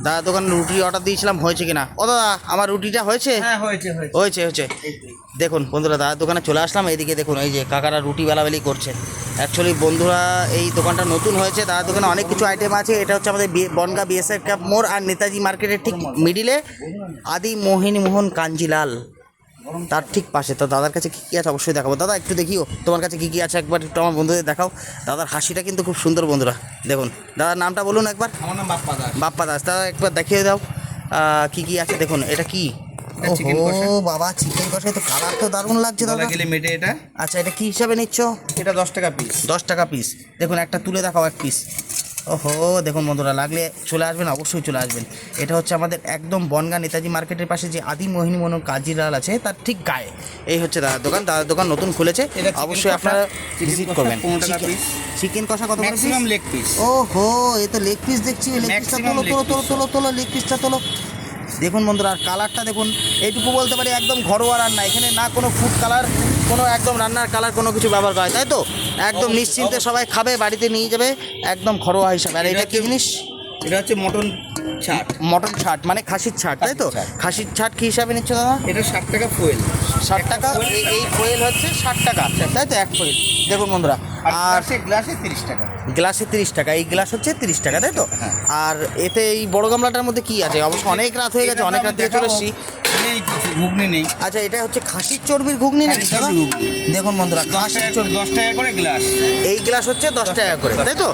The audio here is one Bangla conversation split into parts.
দাদা দোকানে রুটি অর্ডার দিয়েছিলাম, হয়েছে কিনা? ও দাদা, আমার রুটিটা হয়েছে? হ্যাঁ হয়েছে হয়েছে হয়েছে হয়েছে। দেখুন বন্ধুরা, দাদার দোকানে চলে আসলাম। এইদিকে দেখুন, এই যে কাকারা রুটি বেলাবেলি করছে। অ্যাকচুয়ালি বন্ধুরা, এই দোকানটা নতুন হয়েছে। দাদার দোকানে অনেক কিছু আইটেম আছে। এটা হচ্ছে আমাদের বনগাঁ বিএসএফ ক্যাম্প মোড় আর নেতাজি মার্কেটের ঠিক মিডিলে আদি মোহন কাঞ্জিলাল, তার ঠিক পাশে। তো দাদার কাছে কী কী আছে অবশ্যই দেখাবো। দাদা একটু দেখিও তোমার কাছে কী কী আছে, একবার একটু আমার বন্ধুদের দেখাও। দাদার হাসিটা কিন্তু খুব সুন্দর বন্ধুরা। দেখুন দাদার নামটা বলুন একবার। আমার নাম বাপ্পা দাস। বাপ্পা দাস। দাদা একবার দেখিয়ে দাও কী কী আছে। দেখুন এটা কি? চিকেন ও কষা। বাবা, চিকেন কষাই তো, কালার তো দারুণ লাগছে দাদা। গেলে মেটে এটা। আচ্ছা, এটা কী হিসাবে নিচ্ছ? এটা 10 টাকা পিস। 10 টাকা পিস। দেখুন একটা তুলে দেখাও, এক পিস। ওহো, দেখুন বন্ধুরা, লাগলে চলে আসবেন, অবশ্যই চলে আসবেন। এটা হচ্ছে আমাদের একদম বনগাঁ নেতাজি মার্কেটের পাশে যে আদি মোহন কাজিলাল আছে, তার ঠিক গায়ে এই হচ্ছে দাদার দোকান। দাদার দোকান নতুন খুলেছে, এটা chicken অবশ্যই কষা, আপনারা chicken ভিজিট কষা করবেন। 15 টাকা পিস। চিকেন কষা কত করে পিস? Maximum leg piece. ওহো, এ তো লেগ পিস দেখছি। লেগ পিসটা Maximum তোলো leg তোলো তোলো piece। তোলো তোলো, লেগ পিসটা তোলো। দেখুন বন্ধুরা, আর কালারটা দেখুন। এইটুকু বলতে পারি একদম ঘরোয়া রান্না। এখানে না কোনো ফুড কালার, কোনো একদম রান্নার কালার কোনো কিছু ব্যবহার করা হয়, তাই তো? একদম নিশ্চিন্তে সবাই খাবে, বাড়িতে নিয়ে যাবে, একদম ঘরোয়া হিসাবে। আর এটা কি জিনিস? এটা হচ্ছে মটন ছাট। মটন ছাট, মানে খাসির ছাট, তাই তো? খাসির ছাট। খাসির ছাট কী হিসাবে নিচ্ছ দাদা? এটা 60 টাকা ফুয়েল। 60 টাকা। এই কোয়েল হচ্ছে 60 টাকা, তাই তো? এক কোয়েল। দেখুন বন্ধুরা, আর আর গ্লাসে 30 টাকা। গ্লাসে 30 টাকা। এই গ্লাস হচ্ছে 30 টাকা, তাই তো? হ্যাঁ। আর এতে এই বড় গামলাটার মধ্যে কি আছে? অবশ্য অনেক রাত হয়ে গেছে, অনেক রাত থেকে চলে এসেছি। নেই কিছু, ঘুগনি নেই। আচ্ছা, এটা হচ্ছে খাসির চর্বির ঘুগনি নাকি খাসির দাদা? চর্বির ঘুগনি। দেখুন বন্ধুরা, 10 খাসির টাকা চর্বি। 10 টাকা করে গ্লাস। এই গ্লাস হচ্ছে 10 টাকা করে, তাই তো?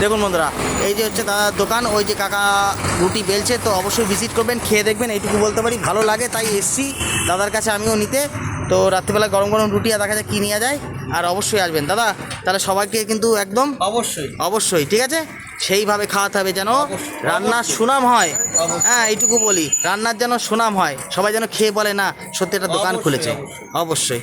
দেখুন বন্ধুরা, এই যে হচ্ছে দাদার দোকান। ওই যে কাকা রুটি বেলছে, তো অবশ্যই ভিজিট করবেন, খেয়ে দেখবেন। এইটুকু বলতে পারি, ভালো লাগে তাই এসছি দাদার কাছে আমিও নিতে। তো রাত্রিবেলা গরম গরম রুটি আর দেখা যায় কী নেওয়া যায়। আর অবশ্যই আসবেন দাদা, তাহলে সবাইকে কিন্তু একদম অবশ্যই। অবশ্যই, ঠিক আছে? সেইভাবে খাওয়াতে হবে যেন রান্নার সুনাম হয়। হ্যাঁ, এইটুকু বলি, রান্নার যেন সুনাম হয়, সবাই যেন খেয়ে বলে না সত্যি একটা দোকান অবশ্যই, খুলেছে। অবশ্যই। অবশ্যই।